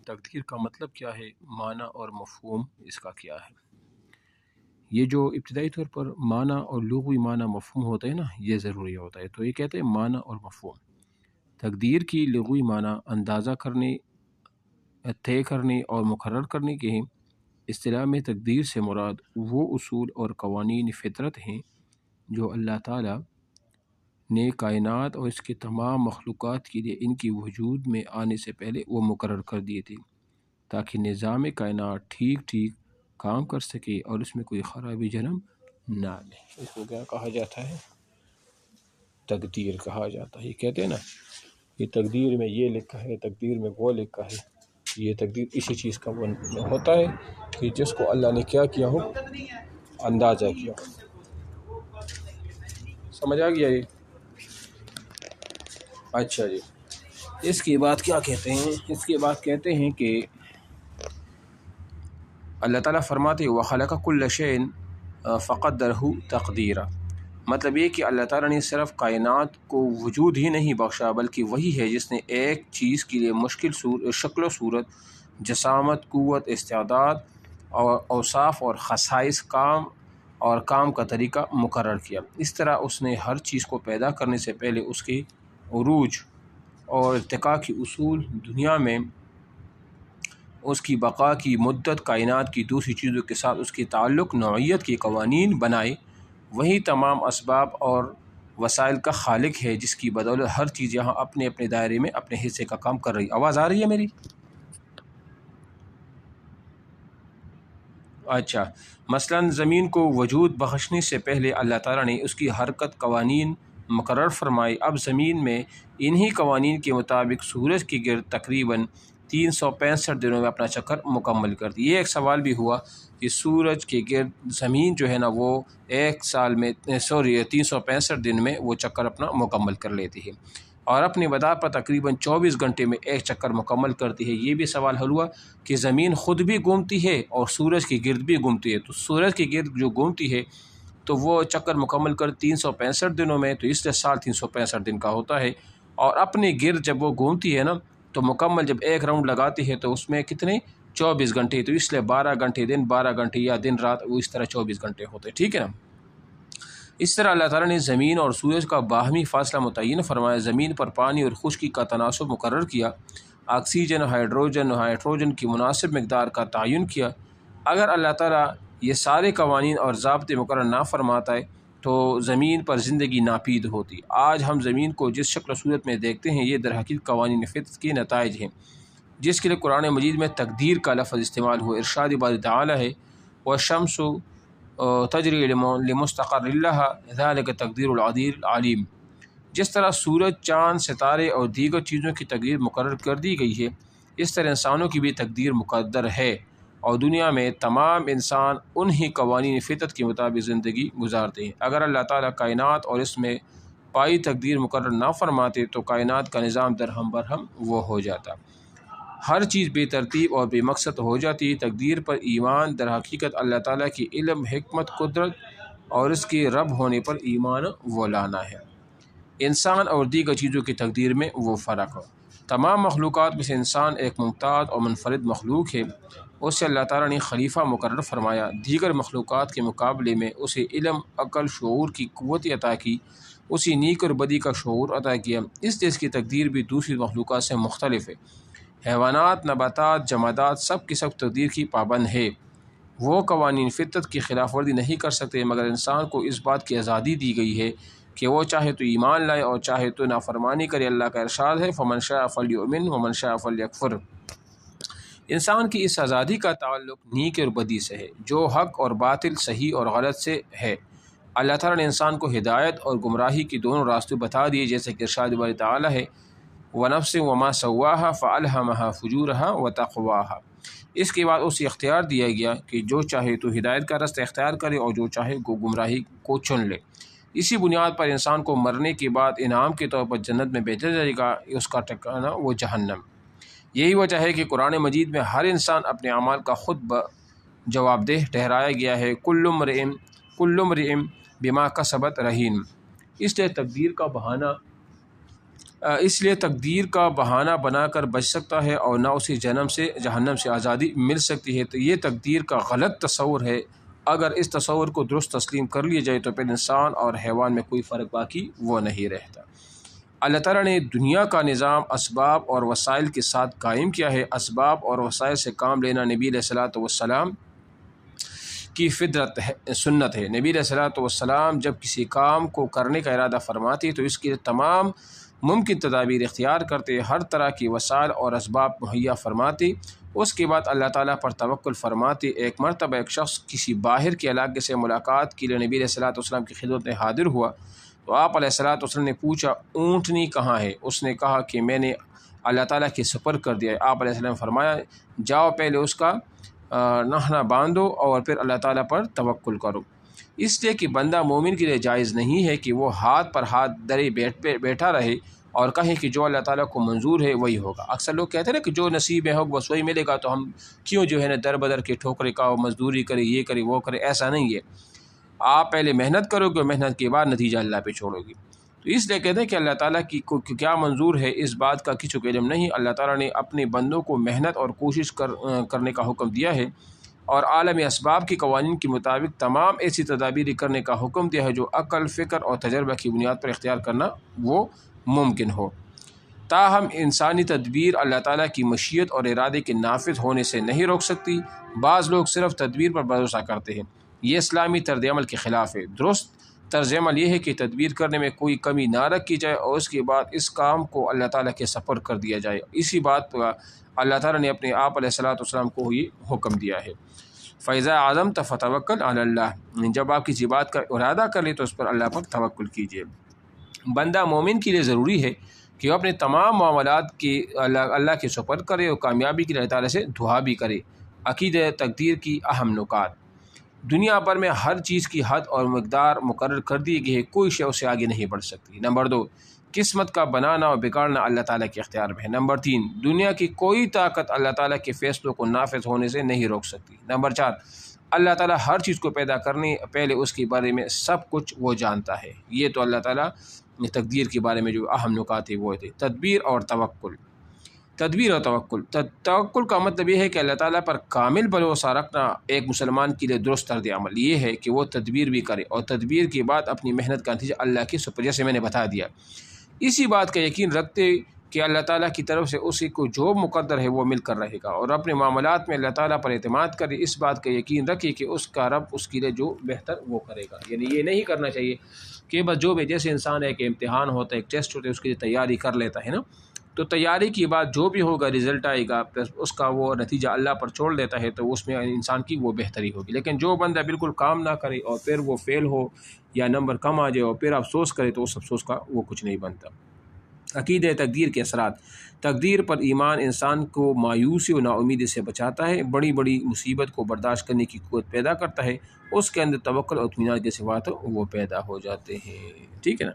تقدیر کا مطلب کیا ہے، معنی اور مفہوم اس کا کیا ہے۔ یہ جو ابتدائی طور پر معنی اور لغوی معنی مفہوم ہوتا ہے نا، یہ ضروری ہوتا ہے۔ تو یہ کہتے ہیں معنی اور مفہوم۔ تقدیر کی لغوی معنی اندازہ کرنے، طے کرنے اور مقرر کرنے کے ہیں۔ اصطلاح میں تقدیر سے مراد وہ اصول اور قوانین فطرت ہیں جو اللہ تعالیٰ نے کائنات اور اس کے تمام مخلوقات کے لیے ان کی وجود میں آنے سے پہلے وہ مقرر کر دیے تھے، تاکہ نظام کائنات ٹھیک ٹھیک کام کر سکے اور اس میں کوئی خرابی جنم نہ لے۔ اس کو کیا کہا جاتا ہے؟ تقدیر کہا جاتا ہے۔ یہ کہتے ہیں نا، یہ تقدیر میں یہ لکھا ہے، تقدیر میں وہ لکھا ہے۔ یہ تقدیر اسی چیز کا ہوتا ہے کہ جس کو اللہ نے کیا کیا ہو، اندازہ کیا ہو۔ سمجھ آ گیا یہ؟ اچھا جی، اس کے بعد کیا کہتے ہیں؟ اس کے بعد کہتے ہیں کہ اللہ تعالیٰ فرماتے ہیں وَخَلَقَ كُلَّ شَيْءٍ فَقَدَّرَهُ تَقْدِيرًا۔ مطلب یہ کہ اللہ تعالیٰ نے صرف کائنات کو وجود ہی نہیں بخشا، بلکہ وہی ہے جس نے ایک چیز کے لیے مشکل شکل و صورت، جسامت، قوت، استعداد اور اوصاف اور خصائص کام کا طریقہ مقرر کیا۔ اس طرح اس نے ہر چیز کو پیدا کرنے سے پہلے اس کے عروج اور ارتقاء کے اصول، دنیا میں اس کی بقا کی مدت، کائنات کی دوسری چیزوں کے ساتھ اس کے تعلق، نوعیت کے قوانین بنائے۔ وہی تمام اسباب اور وسائل کا خالق ہے جس کی بدولت ہر چیز یہاں اپنے اپنے دائرے میں اپنے حصے کا کام کر رہی۔ آواز آ رہی ہے میری؟ اچھا، مثلا زمین کو وجود بخشنے سے پہلے اللہ تعالیٰ نے اس کی حرکت قوانین مقرر فرمائے۔ اب زمین میں انہی قوانین کے مطابق سورج کے گرد تقریباً 365 دنوں میں اپنا چکر مکمل کرتی۔ یہ ایک سوال بھی ہوا کہ سورج کے گرد زمین جو ہے نا وہ ایک سال میں 365 دن میں وہ چکر اپنا مکمل کر لیتی ہے، اور اپنے مدار پر تقریباً 24 گھنٹے میں ایک چکر مکمل کرتی ہے۔ یہ بھی سوال حل ہوا کہ زمین خود بھی گھومتی ہے اور سورج کے گرد بھی گھومتی ہے، تو سورج کے گرد جو گھومتی ہے تو وہ چکر مکمل کر 365 دنوں میں، تو اس لیے سال 365 دن کا ہوتا ہے۔ اور اپنے گرد جب وہ گھومتی ہے نا تو مکمل جب ایک راؤنڈ لگاتی ہے تو اس میں کتنے 24 گھنٹے، تو اس لیے 12 گھنٹے دن، 12 گھنٹے یا دن رات، وہ اس طرح 24 گھنٹے ہوتے، ٹھیک ہے نا۔ اس طرح اللہ تعالیٰ نے زمین اور سورج کا باہمی فاصلہ متعین فرمایا، زمین پر پانی اور خشکی کا تناسب مقرر کیا، آکسیجن، ہائیڈروجن، نائٹروجن کی مناسب مقدار کا تعین کیا۔ اگر اللہ تعالیٰ یہ سارے قوانین اور ضابطے مقرر نہ فرماتا ہے تو زمین پر زندگی ناپید ہوتی۔ آج ہم زمین کو جس شکل و صورت میں دیکھتے ہیں، یہ درحقیقت قوانین فطرت کے نتائج ہیں، جس کے لیے قرآن مجید میں تقدیر کا لفظ استعمال ہوا۔ ارشاد باری تعالیٰ ہے وَالشَّمْسُ تجری لمستقر لها ذلك تقدیر العزیز العلیم۔ جس طرح سورج، چاند، ستارے اور دیگر چیزوں کی تقدیر مقرر کر دی گئی ہے، اس طرح انسانوں کی بھی تقدیر مقدر ہے، اور دنیا میں تمام انسان انہی قوانین فطرت کے مطابق زندگی گزارتے ہیں۔ اگر اللہ تعالیٰ کائنات اور اس میں پائی تقدیر مقرر نہ فرماتے تو کائنات کا نظام درہم برہم وہ ہو جاتا، ہر چیز بے ترتیب اور بے مقصد ہو جاتی۔ تقدیر پر ایمان در حقیقت اللہ تعالیٰ کی علم، حکمت، قدرت اور اس کے رب ہونے پر ایمان وہ لانا ہے۔ انسان اور دیگر چیزوں کی تقدیر میں وہ فرق ہو۔ تمام مخلوقات میں سے انسان ایک ممتاز اور منفرد مخلوق ہے، اسے اللہ تعالیٰ نے خلیفہ مقرر فرمایا، دیگر مخلوقات کے مقابلے میں اسے علم، عقل، شعور کی قوت عطا کی، اسے نیک اور بدی کا شعور عطا کیا، اس لیے اس کی تقدیر بھی دوسری مخلوقات سے مختلف ہے۔ حیوانات، نباتات، جمادات سب کی سب تقدیر کی پابند ہے، وہ قوانین فطرت کی خلاف ورزی نہیں کر سکتے، مگر انسان کو اس بات کی آزادی دی گئی ہے کہ وہ چاہے تو ایمان لائے اور چاہے تو نافرمانی کرے۔ اللہ کا ارشاد ہے فَمَنْ شَاءَ فَلْيُؤْمِنْ وَمَنْ شَاءَ فَلْيَكْفُرْ۔ انسان کی اس آزادی کا تعلق نیک اور بدی سے ہے، جو حق اور باطل، صحیح اور غلط سے ہے۔ اللہ تعالیٰ نے انسان کو ہدایت اور گمراہی کے دونوں راستے بتا دیے، جیسے کہ ارشاد باری تعالیٰ ہے وَنَفْسٍ وَمَا سَوَّاهَا فَأَلْهَمَهَا فُجُورَهَا وَتَقْوَاهَا۔ اس کے بعد اسے اختیار دیا گیا کہ جو چاہے تو ہدایت کا راستہ اختیار کرے اور جو چاہے کو گمراہی کو چن لے۔ اسی بنیاد پر انسان کو مرنے کے بعد انعام کے طور پر جنت میں بھیجا جائے گا، اس کا ٹھکانہ وہ جہنم۔ یہی وجہ ہے کہ قرآن مجید میں ہر انسان اپنے اعمال کا خود جواب دہ ٹھہرایا گیا ہے، کل امرئ بما کسبت رہین۔ اس لیے تقدیر کا بہانہ اس لیے تقدیر کا بہانہ بنا کر بچ سکتا ہے اور نہ اسے جہنم سے آزادی مل سکتی ہے۔ تو یہ تقدیر کا غلط تصور ہے۔ اگر اس تصور کو درست تسلیم کر لیا جائے تو پھر انسان اور حیوان میں کوئی فرق باقی وہ نہیں رہتا۔ اللہ تعالیٰ نے دنیا کا نظام اسباب اور وسائل کے ساتھ قائم کیا ہے۔ اسباب اور وسائل سے کام لینا نبی علیہ الصلوۃ والسلام کی فطرت ہے، سنت ہے۔ نبی علیہ الصلوۃ والسلام جب کسی کام کو کرنے کا ارادہ فرماتے تو اس کے لیے تمام ممکن تدابیر اختیار کرتے، ہر طرح کی وسائل اور اسباب مہیا فرماتے، اس کے بعد اللہ تعالیٰ پر توکل فرماتے۔ ایک مرتبہ ایک شخص کسی باہر کے علاقے سے ملاقات کے لیے نبی علیہ الصلوۃ والسلام کی خدمت میں حاضر ہوا تو آپ علیہ الصلوۃ والسلام نے پوچھا، اونٹنی کہاں ہے؟ اس نے کہا کہ میں نے اللہ تعالیٰ کے سپرد کر دیا ہے۔ آپ علیہ السلام نے فرمایا، جاؤ پہلے اس کا نہنا باندھو اور پھر اللہ تعالیٰ پر توکل کرو۔ اس لیے کہ بندہ مومن کے لیے جائز نہیں ہے کہ وہ ہاتھ پر ہاتھ دھرے بیٹھا رہے اور کہیں کہ جو اللہ تعالیٰ کو منظور ہے وہی ہوگا۔ اکثر لوگ کہتے ہیں نا کہ جو نصیب میں ہو بس وہی ملے گا، تو ہم کیوں جو ہے نا در بدر کے ٹھوکرے کا مزدوری کرے، یہ کرے وہ کرے۔ ایسا نہیں ہے، آپ پہلے محنت کرو گے، محنت کے بعد نتیجہ اللہ پہ چھوڑو گے۔ تو اس لیے کہتے ہیں کہ اللہ تعالیٰ کی کیا منظور ہے اس بات کا کسی کو علم نہیں۔ اللہ تعالیٰ نے اپنے بندوں کو محنت اور کوشش کرنے کا حکم دیا ہے اور عالم اسباب کے قوانین کے مطابق تمام ایسی تدابیر کرنے کا حکم دیا ہے جو عقل، فکر اور تجربہ کی بنیاد پر اختیار کرنا وہ ممکن ہو۔ تاہم انسانی تدبیر اللہ تعالیٰ کی مشیت اور ارادے کے نافذ ہونے سے نہیں روک سکتی۔ بعض لوگ صرف تدبیر پر بھروسہ کرتے ہیں، یہ اسلامی طرز عمل کے خلاف ہے۔ درست طرز عمل یہ ہے کہ تدبیر کرنے میں کوئی کمی نہ رکھی جائے اور اس کے بعد اس کام کو اللہ تعالیٰ کے سپرد کر دیا جائے۔ اسی بات پر اللہ تعالیٰ نے اپنے آپ علیہ الصلوۃ والسلام کو یہ حکم دیا ہے، فَإِذَا عَزَمْتَ فَتَوَكَّلْ عَلَى اللَّهِ، جب آپ کسی بات کا ارادہ کر لیں تو اس پر اللہ پر توکل کیجیے۔ بندہ مومن کے لیے ضروری ہے کہ وہ اپنے تمام معاملات کی اللہ کے سپرد کرے اور کامیابی کے لیے اللہ تعالیٰ سے دعا بھی کرے۔ عقیدہ تقدیر کی اہم نکات۔ دنیا بھر میں ہر چیز کی حد اور مقدار مقرر کر دی گئی ہے، کوئی شے اس سے آگے نہیں بڑھ سکتی۔ نمبر 2، قسمت کا بنانا اور بگاڑنا اللہ تعالیٰ کے اختیار میں ہے۔ نمبر 3، دنیا کی کوئی طاقت اللہ تعالیٰ کے فیصلوں کو نافذ ہونے سے نہیں روک سکتی۔ نمبر 4، اللہ تعالیٰ ہر چیز کو پیدا کرنے پہلے اس کے بارے میں سب کچھ وہ جانتا ہے۔ یہ تو اللہ تعالیٰ تقدیر کے بارے میں جو اہم نکات ہے وہ تھے۔ تدبیر اور توکل۔ تدبیر اور توکل کا مطلب یہ ہے کہ اللہ تعالیٰ پر کامل بھروسہ رکھنا۔ ایک مسلمان کے لیے درست طرز عمل یہ ہے کہ وہ تدبیر بھی کرے اور تدبیر کے بعد اپنی محنت کا نتیجہ اللہ کے سپرد، جیسے میں نے بتا دیا، اسی بات کا یقین رکھتے کہ اللہ تعالیٰ کی طرف سے اسی کو جو مقدر ہے وہ مل کر رہے گا، اور اپنے معاملات میں اللہ تعالیٰ پر اعتماد کرے، اس بات کا یقین رکھے کہ اس کا رب اس کے لیے جو بہتر وہ کرے گا۔ یعنی یہ نہیں کرنا چاہیے کہ بس جو بھی، جیسے انسان ہے کہ امتحان ہوتا ہے، ایک ٹیسٹ ہوتا ہے، اس کے لیے تیاری کر لیتا ہے نا، تو تیاری کے بعد جو بھی ہوگا رزلٹ آئے گا پلس اس کا وہ نتیجہ اللہ پر چھوڑ دیتا ہے تو اس میں انسان کی وہ بہتری ہوگی۔ لیکن جو بندہ بالکل کام نہ کرے اور پھر وہ فیل ہو یا نمبر کم آ جائے اور پھر افسوس کرے تو اس افسوس کا وہ کچھ نہیں بنتا۔ عقیدہ تقدیر کے اثرات۔ تقدیر پر ایمان انسان کو مایوسی و ناامیدی سے بچاتا ہے، بڑی بڑی مصیبت کو برداشت کرنے کی قوت پیدا کرتا ہے، اس کے اندر توکل اور اطمینان کے صفات وہ پیدا ہو جاتے ہیں۔ ٹھیک ہے نا۔